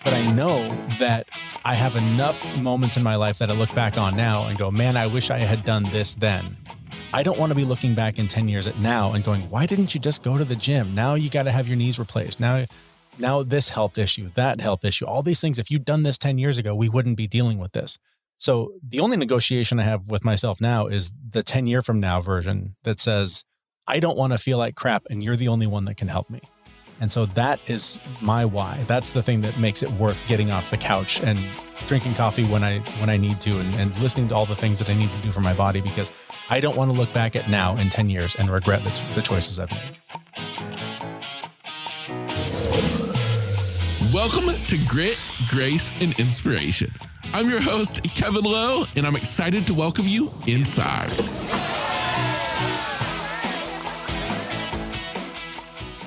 But I know that I have enough moments in my life that I look back on now and go, man, I wish I had done this then. I don't want to be looking back in 10 years at now and going, why didn't you just go to the gym? Now you got to have your knees replaced. Now this health issue, that health issue, all these things. If you'd done this 10 years ago, we wouldn't be dealing with this. So the only negotiation I have with myself now is the 10 year from now version that says, I don't want to feel like crap and you're the only one that can help me. And so that is my why. That's the thing that makes it worth getting off the couch and drinking coffee when I need to and listening to all the things that I need to do for my body, because I don't want to look back at now in 10 years and regret the choices I've made. Welcome to Grit, Grace, and Inspiration. I'm your host, Kevin Lowe, and I'm excited to welcome you inside.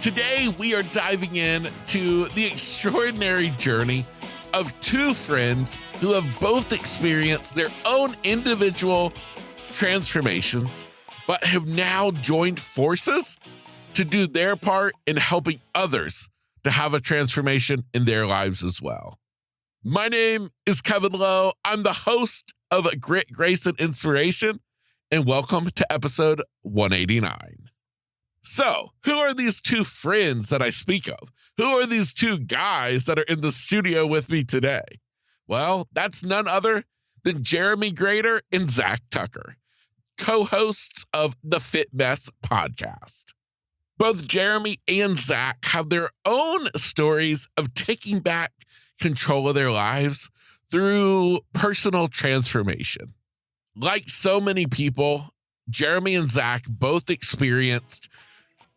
Today, we are diving into the extraordinary journey of two friends who have both experienced their own individual transformations, but have now joined forces to do their part in helping others to have a transformation in their lives as well. My name is Kevin Lowe. I'm the host of Grit, Grace, and Inspiration, and welcome to episode 189. So, who are these two friends that I speak of? Who are these two guys that are in the studio with me today? Well, that's none other than Jeremy Grater and Zach Tucker, co-hosts of the Fit Mess podcast. Both Jeremy and Zach have their own stories of taking back control of their lives through personal transformation. Like so many people, Jeremy and Zach both experienced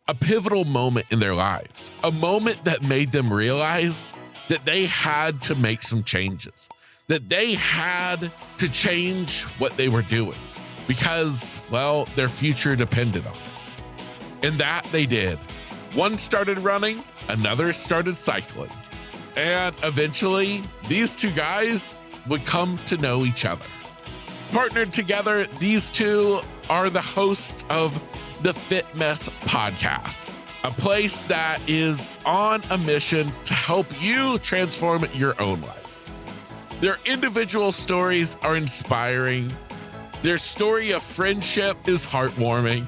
a pivotal moment in their lives, a moment that made them realize that they had to make some changes, that they had to change what they were doing because, well, their future depended on it. And that they did. One started running, another started cycling. And eventually, these two guys would come to know each other. Partnered together, these two are the hosts of the Fit Mess podcast, a place that is on a mission to help you transform your own life. Their individual stories are inspiring. Their story of friendship is heartwarming.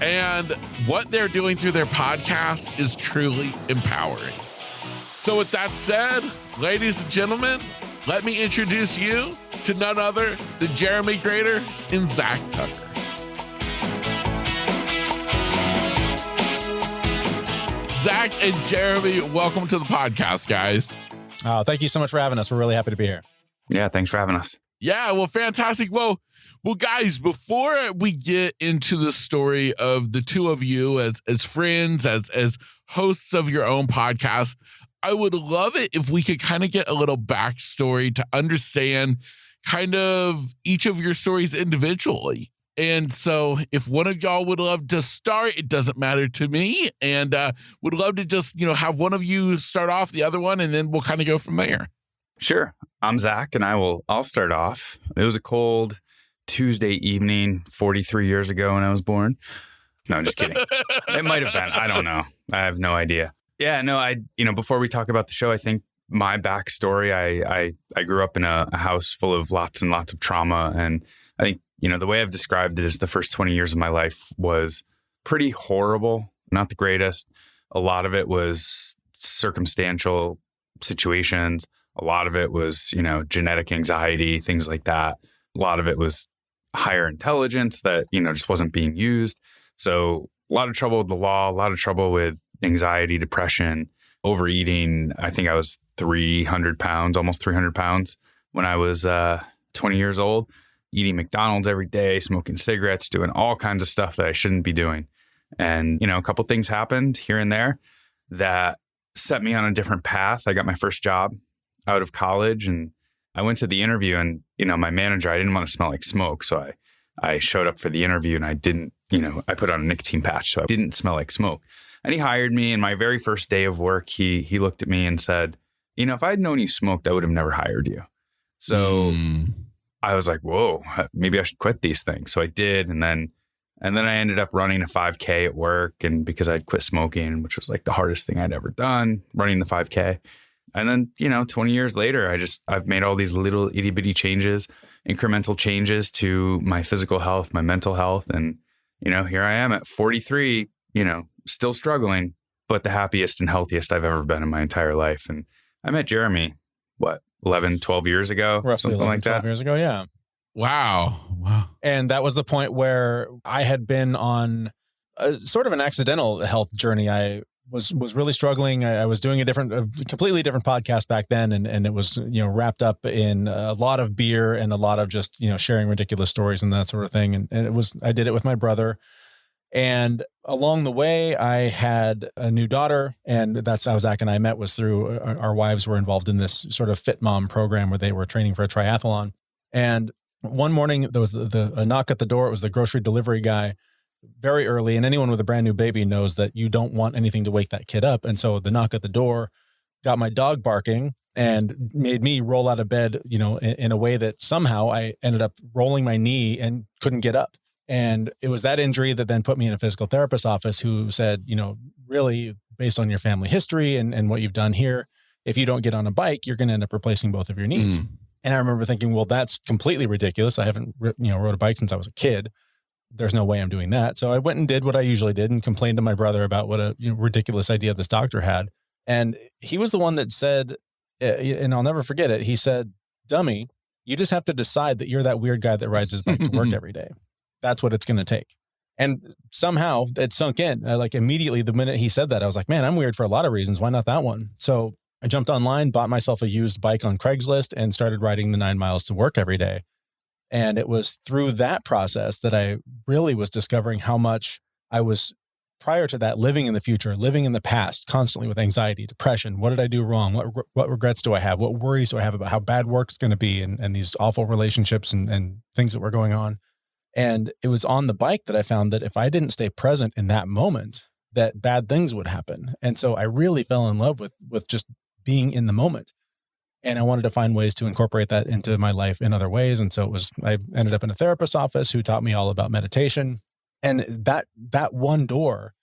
And what they're doing through their podcast is truly empowering. So with that said, ladies and gentlemen, let me introduce you to none other than Jeremy Grater and Zach Tucker. Zach and Jeremy, welcome to the podcast, guys. Oh, thank you so much for having us. We're really happy to be here. Yeah, thanks for having us. Yeah, well, fantastic. Well, guys, before we get into the story of the two of you as friends, as hosts of your own podcast, I would love it if we could kind of get a little backstory to understand kind of each of your stories individually. And so if one of y'all would love to start, it doesn't matter to me. And would love to just, have one of you start off, the other one, and then we'll kind of go from there. Sure. I'm Zach, and I'll start off. It was a cold Tuesday evening 43 years ago when I was born. No, I'm just kidding. It might have been. I don't know. I have no idea. Yeah, no, before we talk about the show, I think my backstory, I grew up in a house full of lots and lots of trauma. And I think, the way I've described it is the first 20 years of my life was pretty horrible, not the greatest. A lot of it was circumstantial situations. A lot of it was, genetic anxiety, things like that. A lot of it was higher intelligence that, just wasn't being used. So a lot of trouble with the law, a lot of trouble with anxiety, depression, overeating. I think I was 300 pounds, almost 300 pounds when I was 20 years old, eating McDonald's every day, smoking cigarettes, doing all kinds of stuff that I shouldn't be doing. And, a couple things happened here and there that set me on a different path. I got my first job out of college and I went to the interview and, my manager, I didn't want to smell like smoke. So I showed up for the interview and I didn't, I put on a nicotine patch. So I didn't smell like smoke. And he hired me. And my very first day of work, he looked at me and said, if I had known you smoked, I would have never hired you. So I was like, whoa, maybe I should quit these things. So I did. And then I ended up running a 5K at work. And because I'd quit smoking, which was like the hardest thing I'd ever done, running the 5K. And then, 20 years later, I've made all these little itty bitty changes, incremental changes to my physical health, my mental health. And, here I am at 43, still struggling, but the happiest and healthiest I've ever been in my entire life. And I met Jeremy, 11, 12 years ago? Roughly something 11, like 12 that. years ago. Yeah. Wow. And that was the point where I had been on a sort of an accidental health journey. I was really struggling. I was doing a completely different podcast back then. And it was, wrapped up in a lot of beer and a lot of just, sharing ridiculous stories and that sort of thing. And I did it with my brother. And along the way, I had a new daughter, and that's how Zach and I met, was through our wives were involved in this sort of Fit Mom program where they were training for a triathlon. And one morning there was a knock at the door. It was the grocery delivery guy very early. And anyone with a brand new baby knows that you don't want anything to wake that kid up. And so the knock at the door got my dog barking and made me roll out of bed, in a way that somehow I ended up rolling my knee and couldn't get up. And it was that injury that then put me in a physical therapist's office, who said, really based on your family history and what you've done here, if you don't get on a bike, you're going to end up replacing both of your knees. And I remember thinking, well, that's completely ridiculous. I haven't, rode a bike since I was a kid. There's no way I'm doing that. So I went and did what I usually did and complained to my brother about what a ridiculous idea this doctor had. And he was the one that said, and I'll never forget it. He said, dummy, you just have to decide that you're that weird guy that rides his bike to work every day. That's what it's going to take. And somehow it sunk in. Like immediately the minute he said that, I was like, man, I'm weird for a lot of reasons. Why not that one? So I jumped online, bought myself a used bike on Craigslist, and started riding the 9 miles to work every day. And it was through that process that I really was discovering how much I was, prior to that, living in the future, living in the past, constantly with anxiety, depression. What did I do wrong? What regrets do I have? What worries do I have about how bad work's going to be and these awful relationships and things that were going on? And it was on the bike that I found that if I didn't stay present in that moment, that bad things would happen. And so I really fell in love with just being in the moment. And I wanted to find ways to incorporate that into my life in other ways. And so I ended up in a therapist's office who taught me all about meditation. And that one door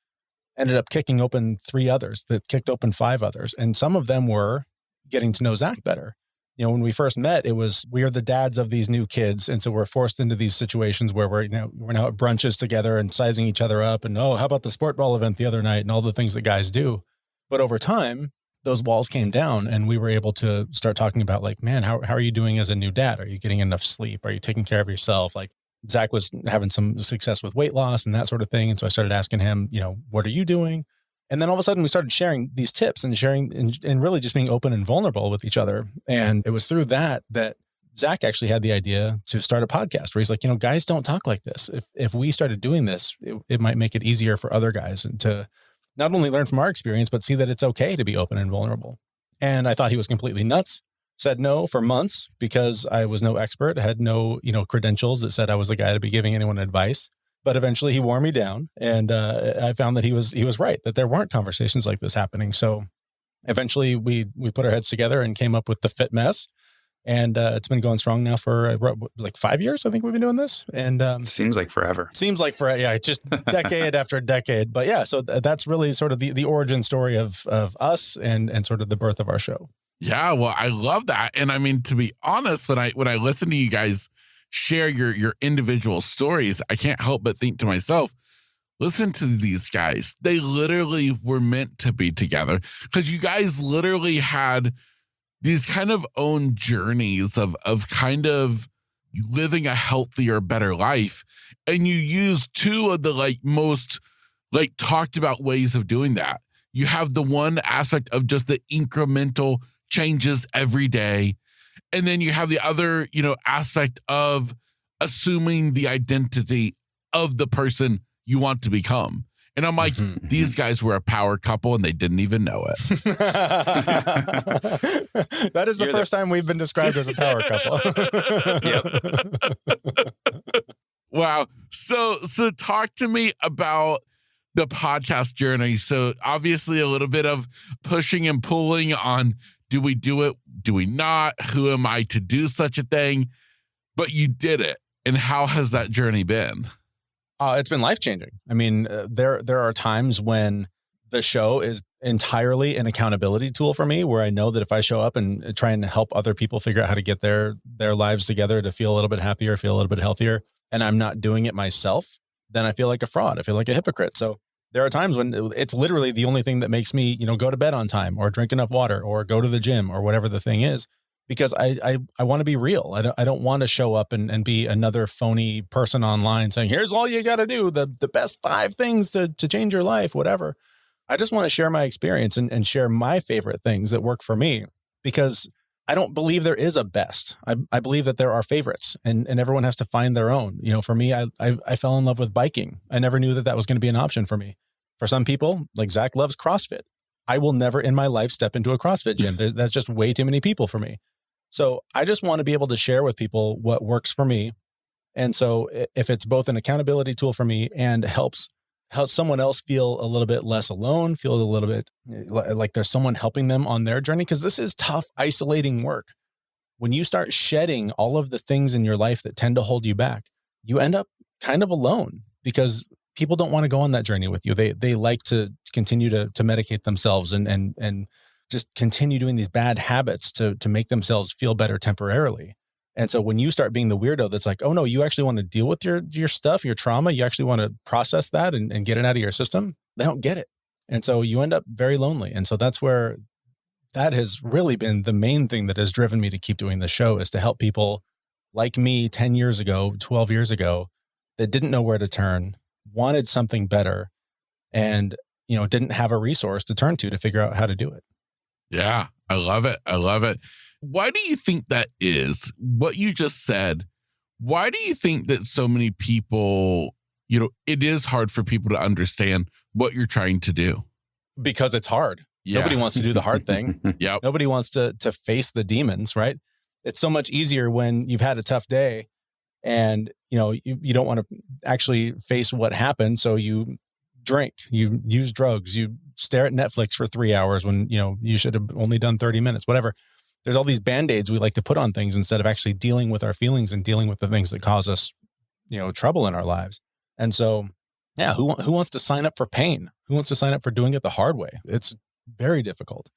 ended up kicking open 3 others, that kicked open 5 others. And some of them were getting to know Zach better. When we first met, it was, we are the dads of these new kids. And so we're forced into these situations where we're now at brunches together and sizing each other up. And, how about the sport ball event the other night and all the things that guys do. But over time, those walls came down and we were able to start talking about like, man, how are you doing as a new dad? Are you getting enough sleep? Are you taking care of yourself? Like Zach was having some success with weight loss and that sort of thing. And so I started asking him, what are you doing? And then all of a sudden we started sharing these tips and sharing and really just being open and vulnerable with each other. And it was through that Zach actually had the idea to start a podcast where he's like, guys don't talk like this. If we started doing this, it might make it easier for other guys and to not only learn from our experience, but see that it's okay to be open and vulnerable. And I thought he was completely nuts, said no for months because I was no expert, had no, credentials that said I was the guy to be giving anyone advice. But eventually he wore me down and I found that he was right, that there weren't conversations like this happening. So eventually we put our heads together and came up with the Fit Mess. And it's been going strong now for like 5 years. I think we've been doing this. And seems like forever. Yeah, just decade after decade. But yeah, so that's really sort of the origin story of us and sort of the birth of our show. Yeah, well, I love that. And I mean, to be honest, when I listen to you guys share your individual stories, I can't help but think to myself, listen to these guys. They literally were meant to be together because you guys literally had these kind of own journeys of kind of living a healthier, better life. And you use 2 of the most talked about ways of doing that. You have the one aspect of just the incremental changes every day. And then you have the other, aspect of assuming the identity of the person you want to become. And I'm like, these guys were a power couple and they didn't even know it. That is the first time we've been described as a power couple. Yep. Wow. So talk to me about the podcast journey. So obviously a little bit of pushing and pulling on, do we do it? Do we not? Who am I to do such a thing? But you did it. And how has that journey been? It's been life-changing. I mean, there are times when the show is entirely an accountability tool for me, where I know that if I show up and try and help other people figure out how to get their lives together to feel a little bit happier, feel a little bit healthier, and I'm not doing it myself, then I feel like a fraud. I feel like a hypocrite. So there are times when it's literally the only thing that makes me, go to bed on time or drink enough water or go to the gym or whatever the thing is, because I want to be real. I don't want to show up and be another phony person online saying, here's all you got to do, the best 5 things to change your life, whatever. I just want to share my experience and share my favorite things that work for me, because I don't believe there is a best. I believe that there are favorites, and everyone has to find their own. For me, I fell in love with biking. I never knew that was going to be an option for me. For some people, like Zach loves CrossFit. I will never in my life step into a CrossFit gym. That's just way too many people for me. So I just want to be able to share with people what works for me. And so if it's both an accountability tool for me and helps someone else feel a little bit less alone, feel a little bit like there's someone helping them on their journey, because this is tough, isolating work. When you start shedding all of the things in your life that tend to hold you back, you end up kind of alone, because people don't want to go on that journey with you. They like to continue to medicate themselves and just continue doing these bad habits to make themselves feel better temporarily. And so when you start being the weirdo that's like, oh no, you actually want to deal with your stuff, your trauma, you actually want to process that and get it out of your system, they don't get it. And so you end up very lonely. And so that's where that has really been the main thing that has driven me to keep doing the show, is to help people like me 10 years ago, 12 years ago, that didn't know where to turn, wanted something better, and, didn't have a resource to turn to figure out how to do it. Yeah, I love it. I love it. Why do you think that is? What you just said, why do you think that so many people, it is hard for people to understand what you're trying to do? Because it's hard. Yeah. Nobody wants to do the hard thing. Yep. Nobody wants to face the demons, right? It's so much easier when you've had a tough day and, you don't want to actually face what happened. So you drink, you use drugs, you stare at Netflix for 3 hours when, you should have only done 30 minutes, whatever. There's all these band-aids we like to put on things instead of actually dealing with our feelings and dealing with the things that cause us, trouble in our lives. And so, yeah, who wants to sign up for pain? Who wants to sign up for doing it the hard way? It's very difficult.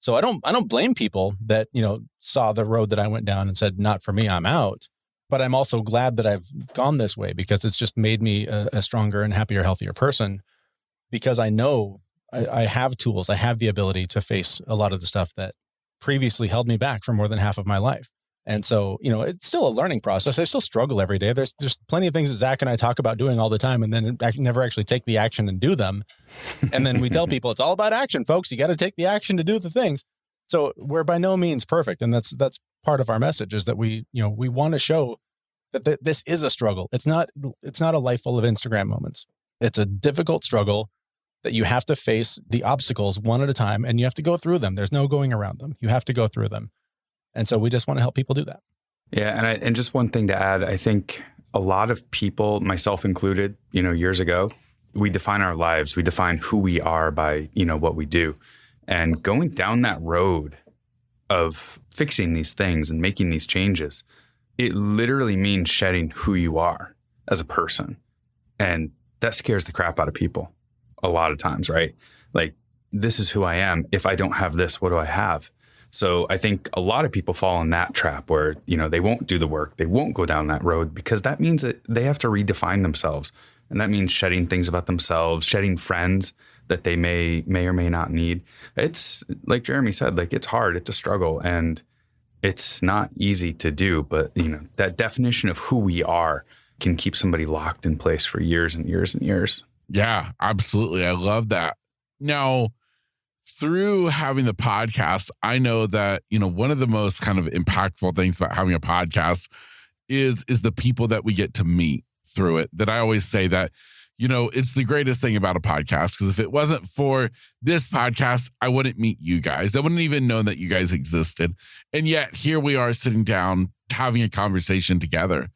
So I don't blame people that, saw the road that I went down and said, not for me, I'm out. But I'm also glad that I've gone this way, because it's just made me a stronger and happier, healthier person, because I know I have tools. I have the ability to face a lot of the stuff that previously held me back for more than half of my life. And so, it's still a learning process. I still struggle every day. There's plenty of things that Zach and I talk about doing all the time, and then never actually take the action and do them. And then we tell people it's all about action, folks. You got to take the action to do the things. So we're by no means perfect. And that's part of our message, is that we want to show that this is a struggle. It's not a life full of Instagram moments. It's a difficult struggle that you have to face the obstacles one at a time, and you have to go through them. There's no going around them. You have to go through them. And so we just want to help people do that. Yeah. And just one thing to add, I think a lot of people, myself included, years ago, we define our lives, we define who we are by, what we do. And going down that road of fixing these things and making these changes, it literally means shedding who you are as a person. And that scares the crap out of people a lot of times, right? Like, this is who I am. If I don't have this, what do I have? So I think a lot of people fall in that trap where, they won't do the work. They won't go down that road, because that means that they have to redefine themselves. And that means shedding things about themselves, shedding friends that they may or may not need. It's like Jeremy said, like, it's hard. It's a struggle, and it's not easy to do. But, that definition of who we are can keep somebody locked in place for years and years and years. Yeah, absolutely. I love that. Now, through having the podcast, I know that, one of the most kind of impactful things about having a podcast is the people that we get to meet through it. That I always say that, it's the greatest thing about a podcast, because if it wasn't for this podcast, I wouldn't meet you guys. I wouldn't even know that you guys existed. And yet here we are sitting down, having a conversation together.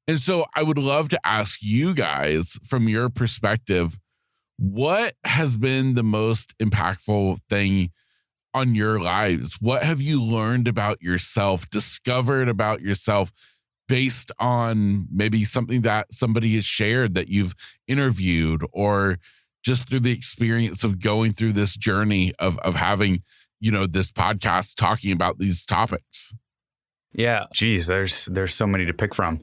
And so I would love to ask you guys, from your perspective, what has been the most impactful thing on your lives? What have you learned about yourself, discovered about yourself, based on maybe something that somebody has shared that you've interviewed, or just through the experience of going through this journey of having, this podcast talking about these topics. Yeah. Geez, there's so many to pick from.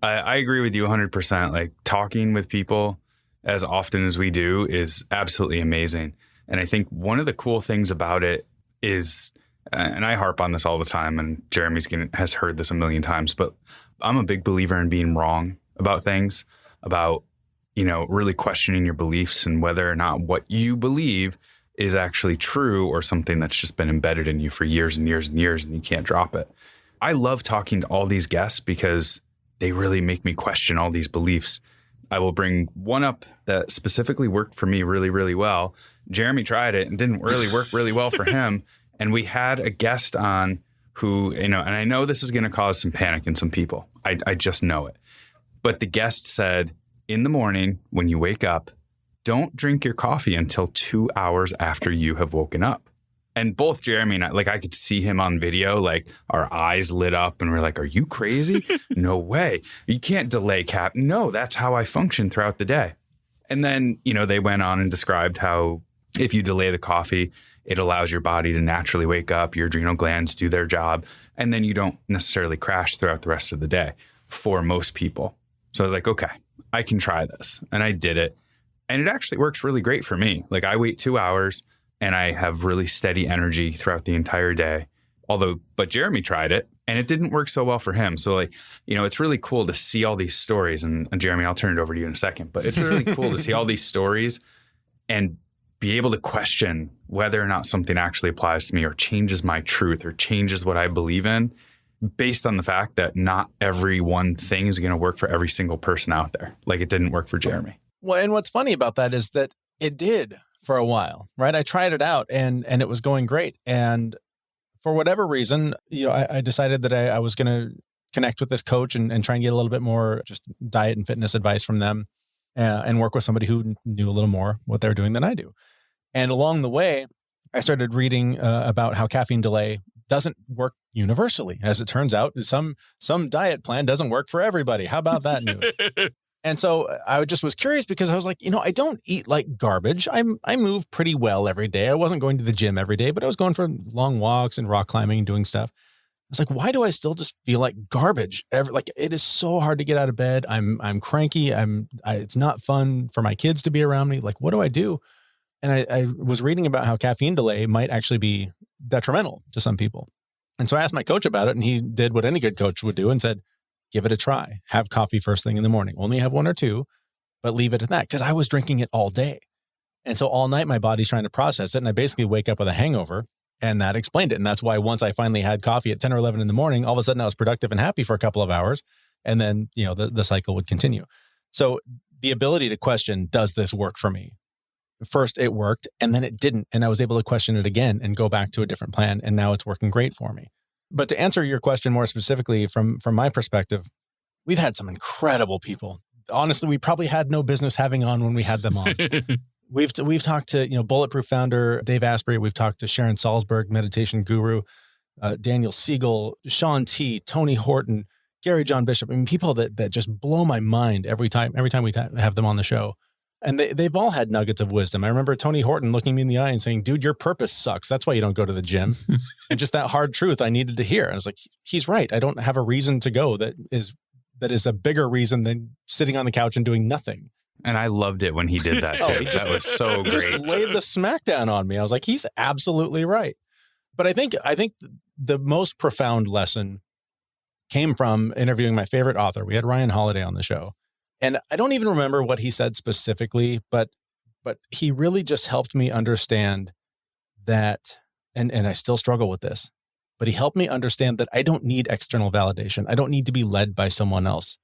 I agree with you 100%. Like talking with people as often as we do is absolutely amazing. And I think one of the cool things about it is, and I harp on this all the time, and Jeremy's has heard this a million times, but I'm a big believer in being wrong about things, about, really questioning your beliefs and whether or not what you believe is actually true or something that's just been embedded in you for years and years and years and you can't drop it. I love talking to all these guests because they really make me question all these beliefs. I will bring one up that specifically worked for me really, really well. Jeremy tried it and didn't really work really well for him. And we had a guest on who, and I know this is going to cause some panic in some people. I just know it. But the guest said, in the morning, when you wake up, don't drink your coffee until 2 hours after you have woken up. And both Jeremy and I could see him on video, like our eyes lit up and we're like, are you crazy? No way. You can't delay Cap. No, that's how I function throughout the day. And then, they went on and described how if you delay the coffee, it allows your body to naturally wake up, your adrenal glands do their job, and then you don't necessarily crash throughout the rest of the day for most people. So I was like, okay, I can try this. And I did it. And it actually works really great for me. Like I wait 2 hours and I have really steady energy throughout the entire day. But Jeremy tried it and it didn't work so well for him. So it's really cool to see all these stories. And Jeremy, I'll turn it over to you in a second, but it's really cool to see all these stories and be able to question whether or not something actually applies to me or changes my truth or changes what I believe in based on the fact that not every one thing is going to work for every single person out there. Like it didn't work for Jeremy. Well, and what's funny about that is that it did for a while, right? I tried it out and it was going great. And for whatever reason, I decided that I was going to connect with this coach and try and get a little bit more just diet and fitness advice from them and work with somebody who knew a little more what they're doing than I do. And along the way, I started reading about how caffeine delay doesn't work universally. As it turns out, some diet plan doesn't work for everybody. How about that news? And so I just was curious because I was like, I don't eat like garbage. I move pretty well every day. I wasn't going to the gym every day, but I was going for long walks and rock climbing and doing stuff. I was like, why do I still just feel like garbage? It is so hard to get out of bed. I'm cranky. It's not fun for my kids to be around me. Like, what do I do? And I was reading about how caffeine delay might actually be detrimental to some people. And so I asked my coach about it and he did what any good coach would do and said, give it a try. Have coffee first thing in the morning. Only have one or two, but leave it at that. Because I was drinking it all day. And so all night, my body's trying to process it. And I basically wake up with a hangover. And that explained it. And that's why once I finally had coffee at 10 or 11 in the morning, all of a sudden I was productive and happy for a couple of hours. And then, the cycle would continue. So the ability to question, does this work for me? First it worked and then it didn't. And I was able to question it again and go back to a different plan. And now it's working great for me. But to answer your question more specifically from my perspective, we've had some incredible people. Honestly, we probably had no business having on when we had them on. We've talked to, Bulletproof founder Dave Asprey. We've talked to Sharon Salzberg, meditation guru, Daniel Siegel, Sean T, Tony Horton, Gary John Bishop. I mean, people that just blow my mind every time we have them on the show. And they've all had nuggets of wisdom. I remember Tony Horton looking me in the eye and saying, dude, your purpose sucks. That's why you don't go to the gym. And just that hard truth I needed to hear. And I was like, he's right. I don't have a reason to go that is a bigger reason than sitting on the couch and doing nothing. And I loved it when he did that too. That was so great. He just laid the smackdown on me. I was like, he's absolutely right. But I think the most profound lesson came from interviewing my favorite author. We had Ryan Holiday on the show. And I don't even remember what he said specifically, but he really just helped me understand that, and I still struggle with this, but he helped me understand that I don't need external validation. I don't need to be led by someone else.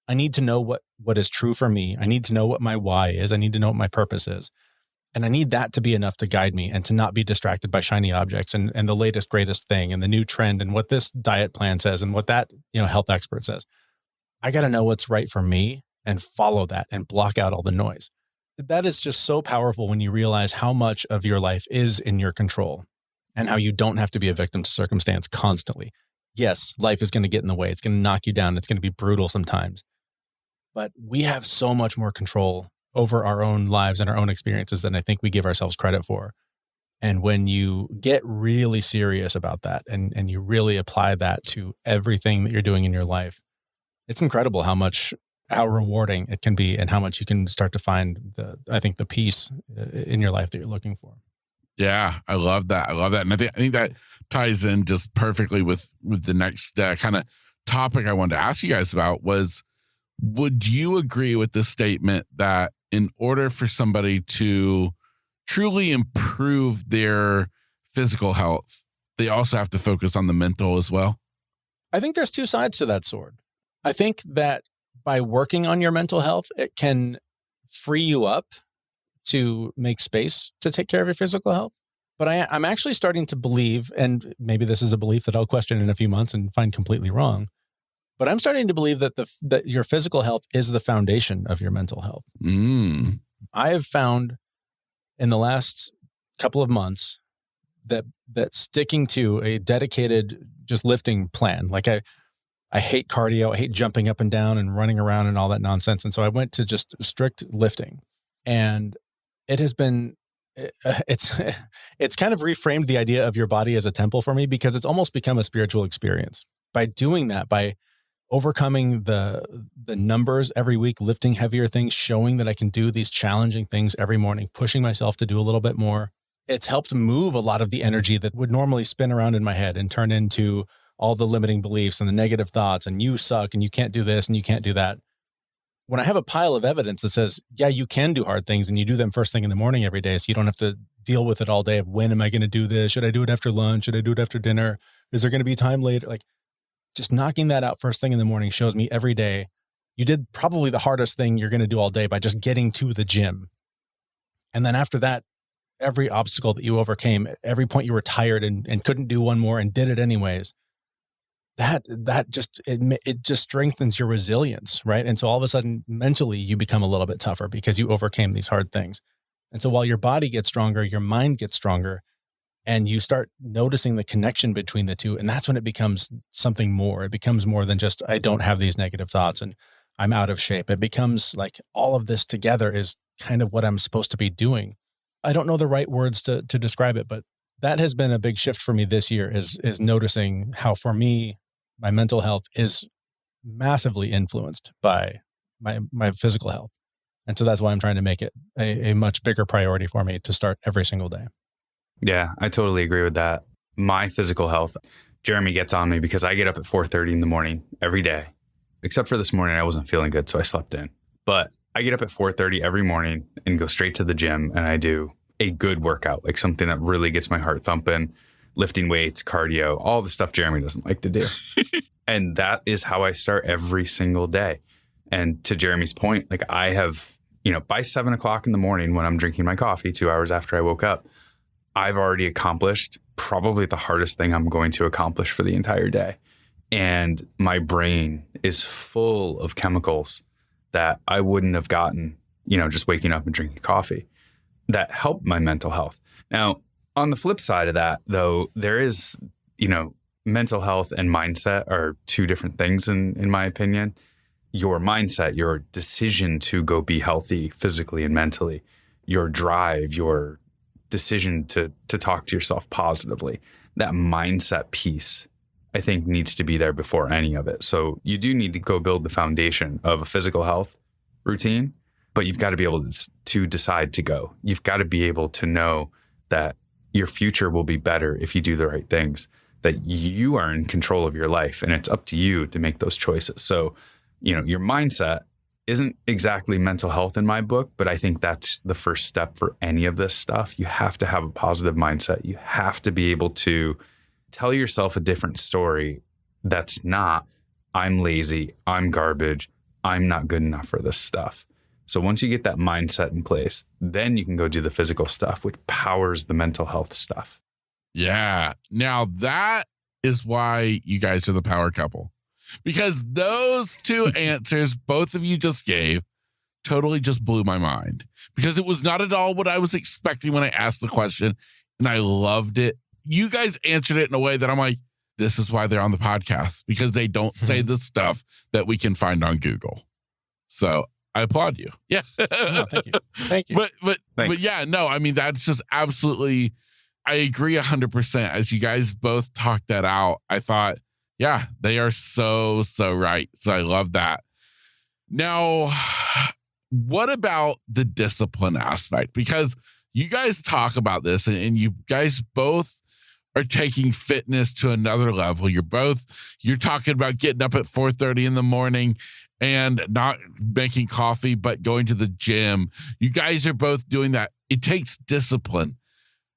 I need to know what is true for me. I need to know what my why is. I need to know what my purpose is. And I need that to be enough to guide me and to not be distracted by shiny objects and the latest, greatest thing and the new trend and what this diet plan says and what that, health expert says. I got to know what's right for me and follow that and block out all the noise. That is just so powerful when you realize how much of your life is in your control and how you don't have to be a victim to circumstance constantly. Yes, life is going to get in the way. It's going to knock you down. It's going to be brutal sometimes. But we have so much more control over our own lives and our own experiences than I think we give ourselves credit for. And when you get really serious about that and you really apply that to everything that you're doing in your life, it's incredible how rewarding it can be and how much you can start to find the peace in your life that you're looking for. Yeah, I love that. And I think that ties in just perfectly with the next kind of topic I wanted to ask you guys about was, would you agree with the statement that in order for somebody to truly improve their physical health, they also have to focus on the mental as well? I think there's two sides to that sword. I think that by working on your mental health, it can free you up to make space to take care of your physical health. But I'm actually starting to believe, and maybe this is a belief that I'll question in a few months and find completely wrong, but I'm starting to believe that that your physical health is the foundation of your mental health. I have found in the last couple of months that sticking to a dedicated just lifting plan, like I hate cardio, I hate jumping up and down and running around and all that nonsense. And so I went to just strict lifting, and it has been, it's kind of reframed the idea of your body as a temple for me, because it's almost become a spiritual experience. By doing that, by overcoming the numbers every week, lifting heavier things, showing that I can do these challenging things every morning, pushing myself to do a little bit more, it's helped move a lot of the energy that would normally spin around in my head and turn into all the limiting beliefs and the negative thoughts and you suck and you can't do this and you can't do that. When I have a pile of evidence that says, yeah, you can do hard things and you do them first thing in the morning every day, so you don't have to deal with it all day of when am I going to do this? Should I do it after lunch? Should I do it after dinner? Is there going to be time later? Like, just knocking that out first thing in the morning shows me every day you did probably the hardest thing you're going to do all day by just getting to the gym. And then after that, every obstacle that you overcame, every point you were tired and couldn't do one more and did it anyways, that just strengthens your resilience, right? And so all of a sudden, mentally, you become a little bit tougher because you overcame these hard things. And so while your body gets stronger, your mind gets stronger, and you start noticing the connection between the two. And that's when it becomes something more. It becomes more than just, I don't have these negative thoughts and I'm out of shape. It becomes like all of this together is kind of what I'm supposed to be doing. I don't know the right words to describe it, but that has been a big shift for me this year is noticing how, for me, my mental health is massively influenced by my physical health. And so that's why I'm trying to make it a much bigger priority for me to start every single day. Yeah, I totally agree with that. My physical health, Jeremy gets on me because I get up at 4:30 in the morning every day, except for this morning. I wasn't feeling good, so I slept in. But I get up at 4:30 every morning and go straight to the gym, and I do a good workout, like something that really gets my heart thumping, lifting weights, cardio, all the stuff Jeremy doesn't like to do. And that is how I start every single day. And to Jeremy's point, like I have, by 7 o'clock in the morning when I'm drinking my coffee 2 hours after I woke up, I've already accomplished probably the hardest thing I'm going to accomplish for the entire day. And my brain is full of chemicals that I wouldn't have gotten, just waking up and drinking coffee that help my mental health. Now, on the flip side of that, though, there is, mental health and mindset are two different things in my opinion. Your mindset, your decision to go be healthy physically and mentally, your drive, your decision to talk to yourself positively, that mindset piece, I think, needs to be there before any of it. So you do need to go build the foundation of a physical health routine, but you've got to be able to decide to go. You've got to be able to know that your future will be better if you do the right things, that you are in control of your life and it's up to you to make those choices. So, your mindset isn't exactly mental health in my book, but I think that's the first step for any of this stuff. You have to have a positive mindset. You have to be able to tell yourself a different story that's not, I'm lazy, I'm garbage, I'm not good enough for this stuff. So once you get that mindset in place, then you can go do the physical stuff, which powers the mental health stuff. Yeah. Now that is why you guys are the power couple. Because those two answers both of you just gave totally just blew my mind. Because it was not at all what I was expecting when I asked the question. And I loved it. You guys answered it in a way that I'm like, this is why they're on the podcast. Because they don't say the stuff that we can find on Google. So I applaud you. Yeah. No, thank you. Thank you. But yeah, no, I mean, that's just absolutely, I agree 100%. As you guys both talked that out, I thought, yeah, they are so right. So I love that. Now, what about the discipline aspect? Because you guys talk about this and you guys both are taking fitness to another level. You're talking about getting up at 4:30 in the morning and not making coffee, but going to the gym. You guys are both doing that. It takes discipline.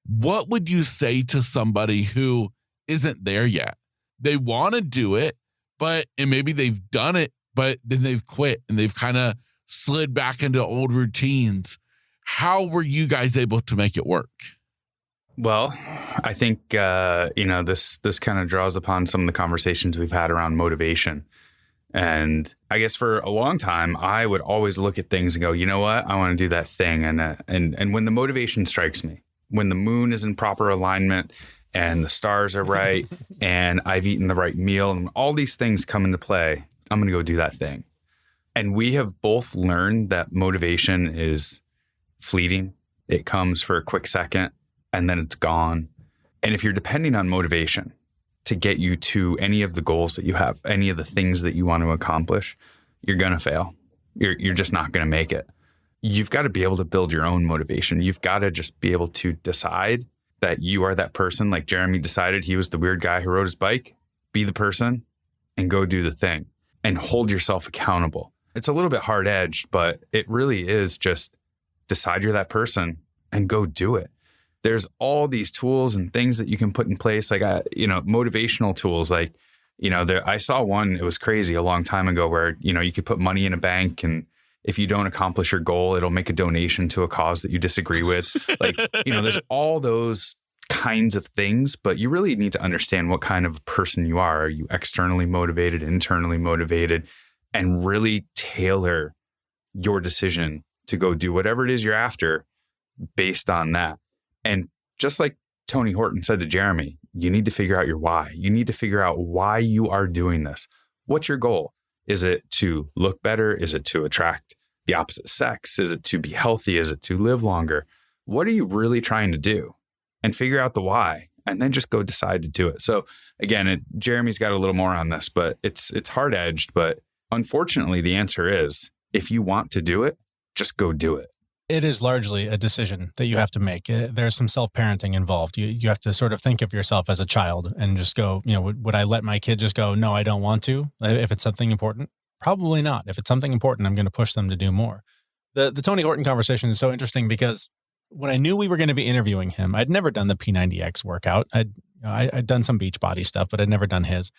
What would you say to somebody who isn't there yet? They want to do it, and maybe they've done it, but then they've quit and they've kind of slid back into old routines. How were you guys able to make it work? Well, I think, this kind of draws upon some of the conversations we've had around motivation. And I guess for a long time, I would always look at things and go, you know what? I want to do that thing. And when the motivation strikes me, when the moon is in proper alignment and the stars are right and I've eaten the right meal and all these things come into play, I'm going to go do that thing. And we have both learned that motivation is fleeting. It comes for a quick second and then it's gone. And if you're depending on motivation to get you to any of the goals that you have, any of the things that you want to accomplish, you're going to fail. You're just not going to make it. You've got to be able to build your own motivation. You've got to just be able to decide that you are that person. Like Jeremy decided he was the weird guy who rode his bike. Be the person and go do the thing and hold yourself accountable. It's a little bit hard-edged, but it really is just decide you're that person and go do it. There's all these tools and things that you can put in place, like, motivational tools. Like, I saw one, it was crazy a long time ago where, you could put money in a bank and if you don't accomplish your goal, it'll make a donation to a cause that you disagree with. Like, there's all those kinds of things, but you really need to understand what kind of person you are. Are you externally motivated, internally motivated, and really tailor your decision to go do whatever it is you're after based on that. And just like Tony Horton said to Jeremy, you need to figure out your why. You need to figure out why you are doing this. What's your goal? Is it to look better? Is it to attract the opposite sex? Is it to be healthy? Is it to live longer? What are you really trying to do? And figure out the why, and then just go decide to do it. So again, Jeremy's got a little more on this, but it's hard-edged. But unfortunately, the answer is, if you want to do it, just go do it. It is largely a decision that you have to make. There's some self-parenting involved. You have to sort of think of yourself as a child and just go, would I let my kid just go, no, I don't want to, if it's something important? Probably not. If it's something important, I'm going to push them to do more. The Tony Horton conversation is so interesting because when I knew we were going to be interviewing him, I'd never done the P90X workout. I'd done some Beachbody stuff, but I'd never done his.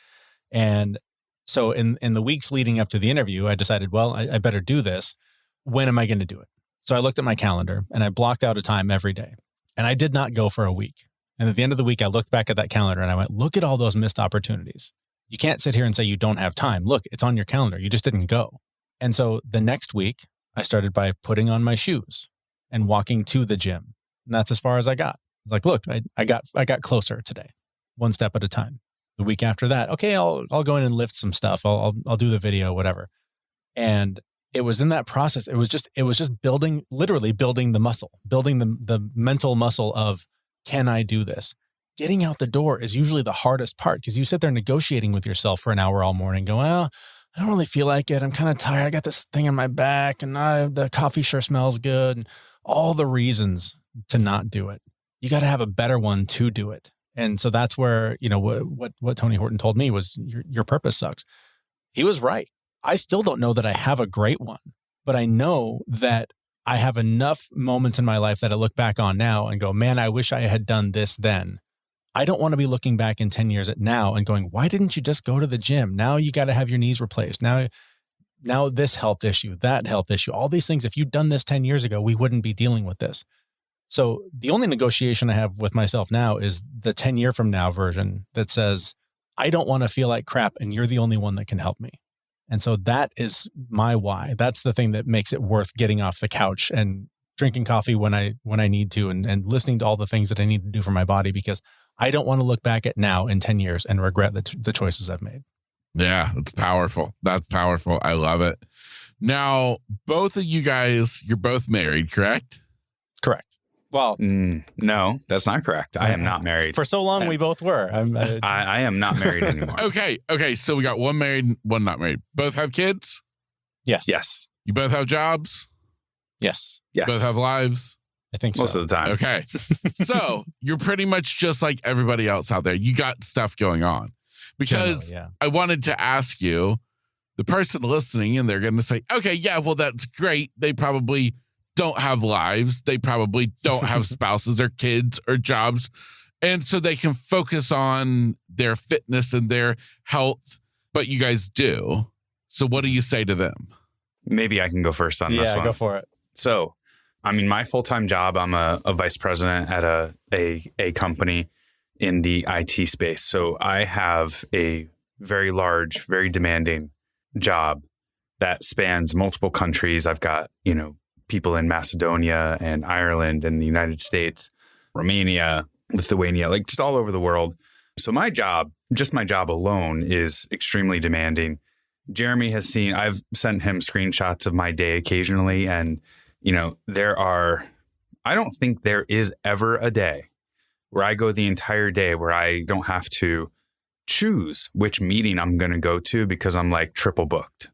And so in the weeks leading up to the interview, I decided, well, I better do this. When am I going to do it? So I looked at my calendar and I blocked out a time every day. And I did not go for a week. And at the end of the week, I looked back at that calendar and I went, look at all those missed opportunities. You can't sit here and say you don't have time. Look, it's on your calendar. You just didn't go. And so the next week, I started by putting on my shoes and walking to the gym. And that's as far as I got. Like, look, I got closer today, one step at a time. The week after that, okay, I'll go in and lift some stuff. I'll do the video, whatever. And it was in that process. It was just literally building the muscle, building the mental muscle of, can I do this? Getting out the door is usually the hardest part because you sit there negotiating with yourself for an hour all morning, go, well, I don't really feel like it. I'm kind of tired. I got this thing on my back and the coffee sure smells good. And all the reasons to not do it. You got to have a better one to do it. And so that's where, what Tony Horton told me was your purpose sucks. He was right. I still don't know that I have a great one, but I know that I have enough moments in my life that I look back on now and go, man, I wish I had done this then. I don't want to be looking back in 10 years at now and going, why didn't you just go to the gym? Now you got to have your knees replaced. Now this health issue, that health issue, all these things. If you'd done this 10 years ago, we wouldn't be dealing with this. So the only negotiation I have with myself now is the 10 year from now version that says, I don't want to feel like crap and you're the only one that can help me. And so that is my why. That's the thing that makes it worth getting off the couch and drinking coffee when I need to and listening to all the things that I need to do for my body, because I don't want to look back at now in 10 years and regret the choices I've made. Yeah, it's powerful. That's powerful. I love it. Now, both of you guys, you're both married, correct? Correct. Well, no, that's not correct. I am not married. For so long, we both were. I am not married anymore. Okay. So we got one married, one not married. Both have kids? Yes. Yes. You both have jobs? Yes. Yes. Both have lives? I think Most so. of the time. Okay. So you're pretty much just like everybody else out there. You got stuff going on. Because Generally, I wanted to ask you, the person listening, and they're going to say, okay, yeah, well, that's great. They probably don't have lives. They probably don't have spouses or kids or jobs. And so they can focus on their fitness and their health, but you guys do. So what do you say to them? Maybe I can go first on this one. Yeah, go for it. So, I mean, my full-time job, I'm a vice president at a company in the IT space. So I have a very large, very demanding job that spans multiple countries. I've got, people in Macedonia and Ireland and the United States, Romania, Lithuania, like just all over the world. So my job, just my job alone, is extremely demanding. Jeremy has seen, I've sent him screenshots of my day occasionally. And, I don't think there is ever a day where I go the entire day where I don't have to choose which meeting I'm going to go to because I'm like triple booked.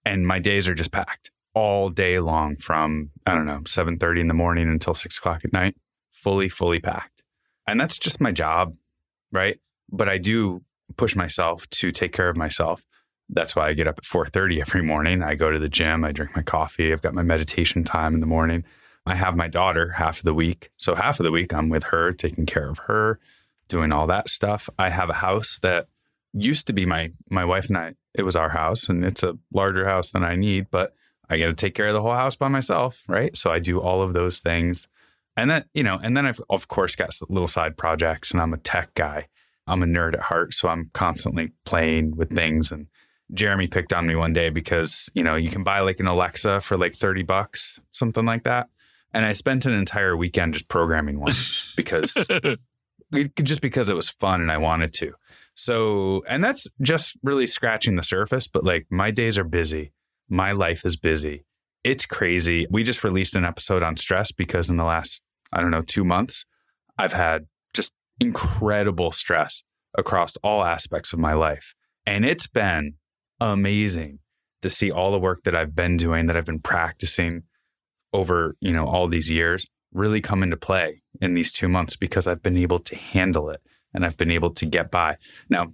And my days are just packed all day long from, 7:30 in the morning until 6:00 at night, fully packed. And that's just my job, right? But I do push myself to take care of myself. That's why I get up at 4:30 every morning. I go to the gym, I drink my coffee. I've got my meditation time in the morning. I have my daughter half of the week. So half of the week I'm with her, taking care of her, doing all that stuff. I have a house that used to be my wife and I, it was our house, and it's a larger house than I need, but I got to take care of the whole house by myself, right? So I do all of those things. And then, and then I've of course got little side projects, and I'm a tech guy. I'm a nerd at heart. So I'm constantly playing with things. And Jeremy picked on me one day because, you can buy like an Alexa for like $30, something like that. And I spent an entire weekend just programming one because it was fun and I wanted to. So, and that's just really scratching the surface, but like my days are busy. My life is busy. It's crazy. We just released an episode on stress because in the last, 2 months, I've had just incredible stress across all aspects of my life. And it's been amazing to see all the work that I've been doing, that I've been practicing over, all these years really come into play in these 2 months because I've been able to handle it and I've been able to get by. Now,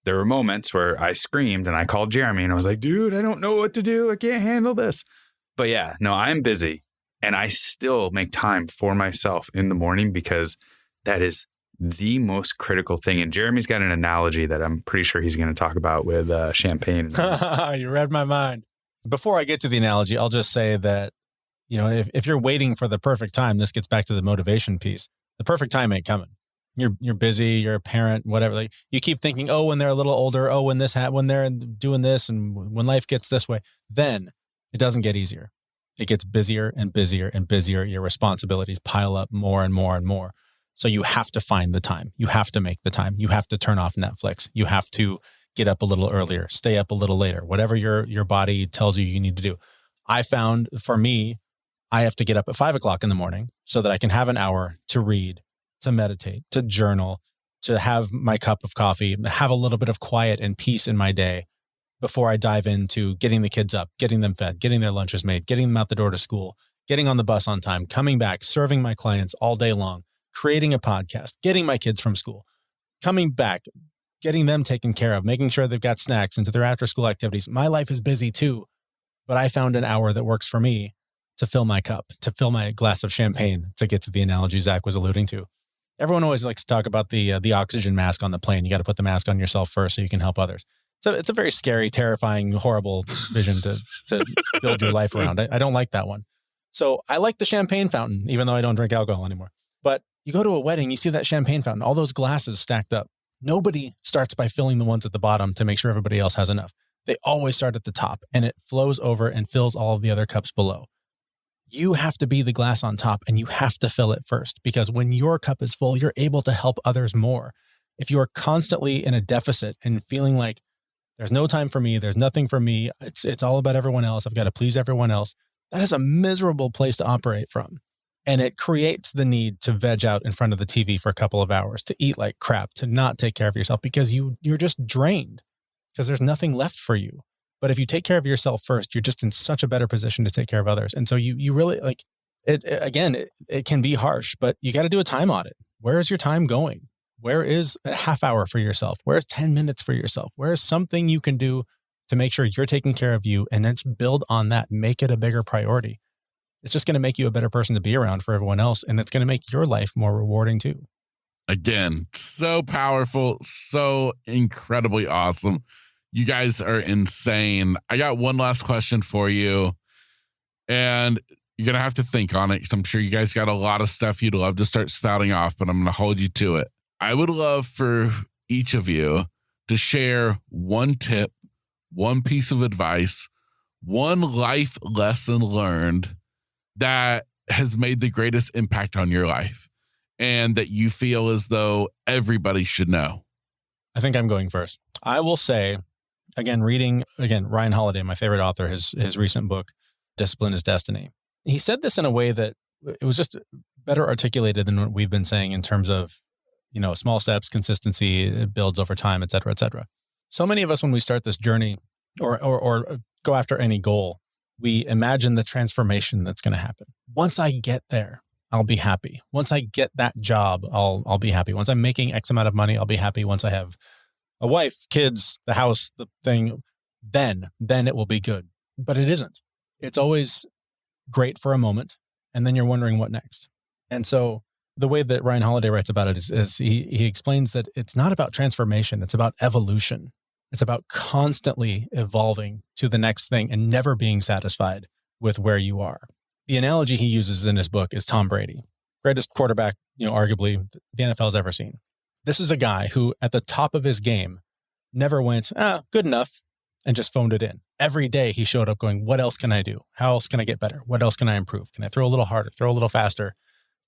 there were moments where I screamed and I called Jeremy and I was like, dude, I don't know what to do. I can't handle this. But yeah, no, I'm busy and I still make time for myself in the morning because that is the most critical thing. And Jeremy's got an analogy that I'm pretty sure he's going to talk about with champagne. You read my mind. Before I get to the analogy, I'll just say that, if you're waiting for the perfect time, this gets back to the motivation piece. The perfect time ain't coming. You're busy, you're a parent, whatever. Like, you keep thinking, when they're a little older, when they're doing this and when life gets this way, then it doesn't get easier. It gets busier and busier and busier. Your responsibilities pile up more and more and more. So you have to find the time. You have to make the time. You have to turn off Netflix. You have to get up a little earlier, stay up a little later, whatever your body tells you need to do. I found for me, I have to get up at 5:00 in the morning so that I can have an hour to read, to meditate, to journal, to have my cup of coffee, have a little bit of quiet and peace in my day before I dive into getting the kids up, getting them fed, getting their lunches made, getting them out the door to school, getting on the bus on time, coming back, serving my clients all day long, creating a podcast, getting my kids from school, coming back, getting them taken care of, making sure they've got snacks into their after school activities. My life is busy too, but I found an hour that works for me to fill my cup, to fill my glass of champagne, to get to the analogy Zach was alluding to. Everyone always likes to talk about the oxygen mask on the plane. You got to put the mask on yourself first so you can help others. So it's a very scary, terrifying, horrible vision to build your life around. I don't like that one. So I like the champagne fountain, even though I don't drink alcohol anymore. But you go to a wedding, you see that champagne fountain, all those glasses stacked up. Nobody starts by filling the ones at the bottom to make sure everybody else has enough. They always start at the top and it flows over and fills all of the other cups below. You have to be the glass on top and you have to fill it first, because when your cup is full, you're able to help others more. If you are constantly in a deficit and feeling like There's no time for me. There's nothing for me. It's all about everyone else. I've got to please everyone else. That is a miserable place to operate from. And it creates the need to veg out in front of the TV for a couple of hours, to eat like crap, to not take care of yourself because you're just drained because there's nothing left for you. But if you take care of yourself first, you're just in such a better position to take care of others. And so you really like it. Again, it can be harsh, but you got to do a time audit. Where is your time going? Where is a half hour for yourself? Where's 10 minutes for yourself? Where is something you can do to make sure you're taking care of you, and then build on that, make it a bigger priority. It's just going to make you a better person to be around for everyone else. And it's going to make your life more rewarding too. Again, so powerful, so incredibly awesome. You guys are insane. I got one last question for you, and you're going to have to think on it because I'm sure you guys got a lot of stuff you'd love to start spouting off, but I'm going to hold you to it. I would love for each of you to share one tip, one piece of advice, one life lesson learned that has made the greatest impact on your life and that you feel as though everybody should know. I think I'm going first. I will say, reading Ryan Holiday, my favorite author, his recent book, Discipline is Destiny. He said this in a way that it was just better articulated than what we've been saying in terms of, small steps, consistency, it builds over time, et cetera, et cetera. So many of us, when we start this journey or go after any goal, we imagine the transformation that's going to happen. Once I get there, I'll be happy. Once I get that job, I'll be happy. Once I'm making X amount of money, I'll be happy. Once I have a wife, kids, the house, the thing, then it will be good. But it isn't. It's always great for a moment, and then you're wondering what next. And so the way that Ryan Holiday writes about it is he explains that it's not about transformation. It's about evolution. It's about constantly evolving to the next thing and never being satisfied with where you are. The analogy he uses in his book is Tom Brady, greatest quarterback, arguably the NFL's ever seen. This is a guy who at the top of his game never went, good enough, and just phoned it in. Every day he showed up going, what else can I do? How else can I get better? What else can I improve? Can I throw a little harder, throw a little faster,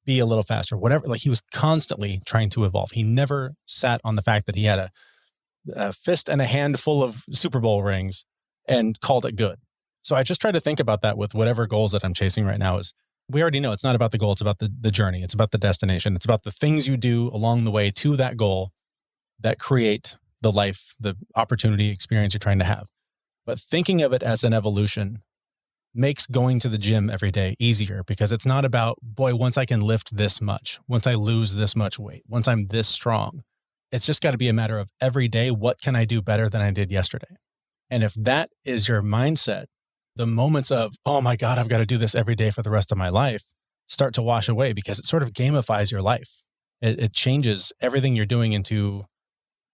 be a little faster, whatever. Like he was constantly trying to evolve. He never sat on the fact that he had a fist and a handful of Super Bowl rings and called it good. So I just try to think about that with whatever goals that I'm chasing right now. Is we already know it's not about the goal. It's about the journey. It's about the destination. It's about the things you do along the way to that goal that create the life, the opportunity, experience you're trying to have. But thinking of it as an evolution makes going to the gym every day easier, because it's not about, boy, once I can lift this much, once I lose this much weight, once I'm this strong. It's just got to be a matter of every day, what can I do better than I did yesterday? And if that is your mindset, the moments of, oh my God, I've got to do this every day for the rest of my life, start to wash away, because it sort of gamifies your life. It changes everything you're doing into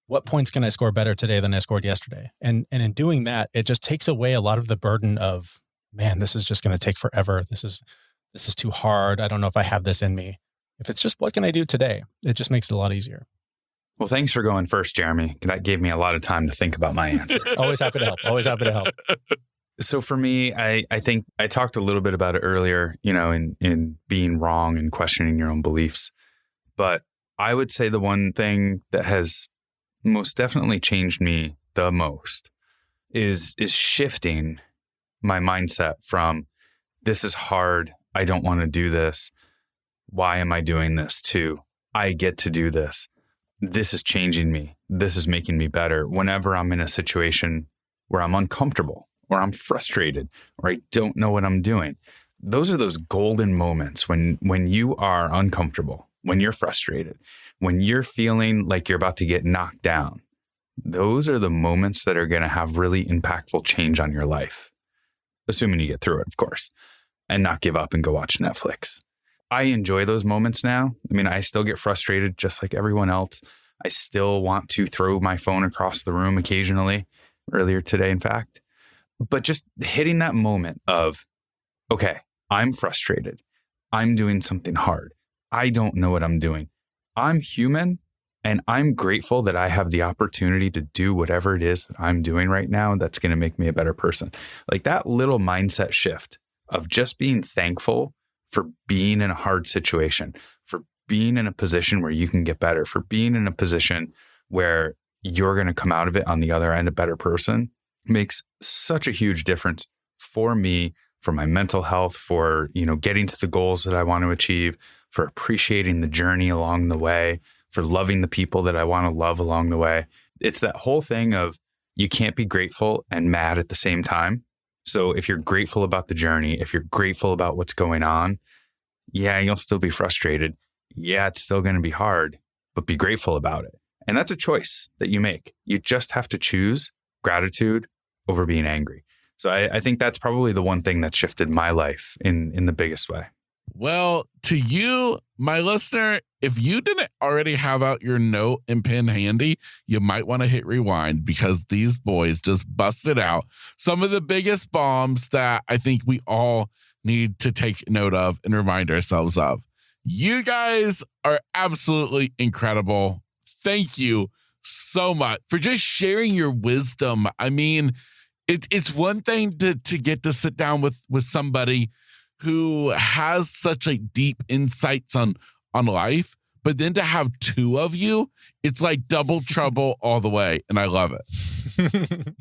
what points can I score better today than I scored yesterday? And in doing that, it just takes away a lot of the burden of, man, this is just going to take forever. This is too hard. I don't know if I have this in me. If it's just, what can I do today? It just makes it a lot easier. Well, thanks for going first, Jeremy. That gave me a lot of time to think about my answer. Always happy to help. Always happy to help. So for me, I think I talked a little bit about it earlier, in being wrong and questioning your own beliefs. But I would say the one thing that has most definitely changed me the most is shifting my mindset from, this is hard, I don't want to do this, why am I doing this, to I get to do this. This is changing me. This is making me better. Whenever I'm in a situation where I'm uncomfortable or I'm frustrated or I don't know what I'm doing, those are those golden moments when you are uncomfortable, when you're frustrated, when you're feeling like you're about to get knocked down. Those are the moments that are going to have really impactful change on your life, assuming you get through it, of course, and not give up and go watch Netflix. I enjoy those moments now. I mean, I still get frustrated just like everyone else. I still want to throw my phone across the room occasionally, earlier today, in fact. But just hitting that moment of, okay, I'm frustrated. I'm doing something hard. I don't know what I'm doing. I'm human, and I'm grateful that I have the opportunity to do whatever it is that I'm doing right now that's going to make me a better person. Like that little mindset shift of just being thankful for being in a hard situation, for being in a position where you can get better, for being in a position where you're going to come out of it on the other end a better person makes such a huge difference for me, for my mental health, for, getting to the goals that I want to achieve, for appreciating the journey along the way, for loving the people that I want to love along the way. It's that whole thing of you can't be grateful and mad at the same time. So if you're grateful about the journey, if you're grateful about what's going on, yeah, you'll still be frustrated. Yeah, it's still going to be hard, but be grateful about it. And that's a choice that you make. You just have to choose gratitude over being angry. So I think that's probably the one thing that shifted my life in the biggest way. Well, to you, my listener, if you didn't already have out your note and pen handy, you might want to hit rewind because these boys just busted out some of the biggest bombs that I think we all need to take note of and remind ourselves of. You guys are absolutely incredible. Thank you so much for just sharing your wisdom. I mean, it's one thing to get to sit down with somebody who has such like deep insights on life, but then to have two of you, it's like double trouble all the way. And I love it.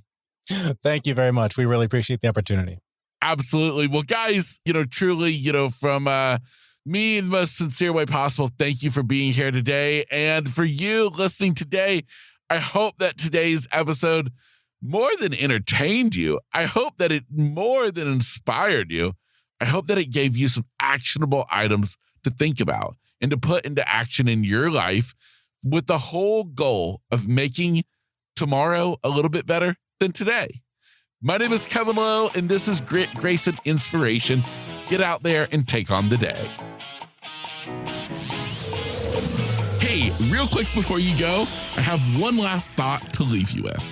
Thank you very much. We really appreciate the opportunity. Absolutely. Well, guys, truly, from me in the most sincere way possible, thank you for being here today. And for you listening today, I hope that today's episode more than entertained you. I hope that it more than inspired you. I hope that it gave you some actionable items to think about and to put into action in your life with the whole goal of making tomorrow a little bit better than today. My name is Kevin Lowe, and this is Grit, Grace, and Inspiration. Get out there and take on the day. Hey, real quick before you go, I have one last thought to leave you with.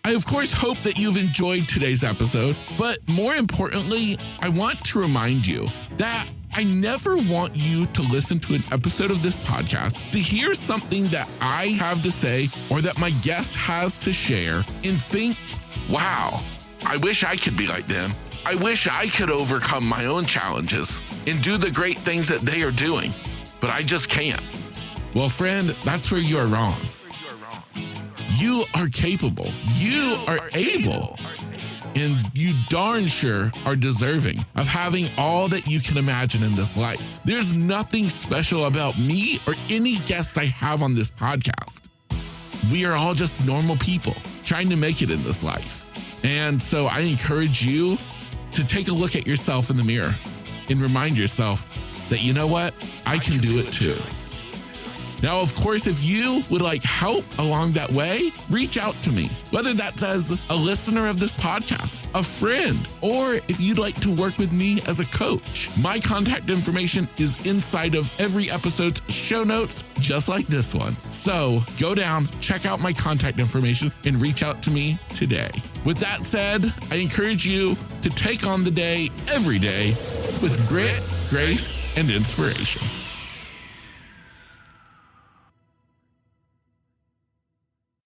I, of course, hope that you've enjoyed today's episode, but more importantly, I want to remind you that I never want you to listen to an episode of this podcast to hear something that I have to say or that my guest has to share and think, wow, I wish I could be like them. I wish I could overcome my own challenges and do the great things that they are doing, but I just can't. Well, friend, that's where you are wrong. You are capable. You are able. And you darn sure are deserving of having all that you can imagine in this life. There's nothing special about me or any guest I have on this podcast. We are all just normal people trying to make it in this life. And so I encourage you to take a look at yourself in the mirror and remind yourself that, you know what? I can do it too. Now, of course, if you would like help along that way, reach out to me, whether that's as a listener of this podcast, a friend, or if you'd like to work with me as a coach. My contact information is inside of every episode's show notes, just like this one. So go down, check out my contact information, and reach out to me today. With that said, I encourage you to take on the day every day with grit, grace, and inspiration.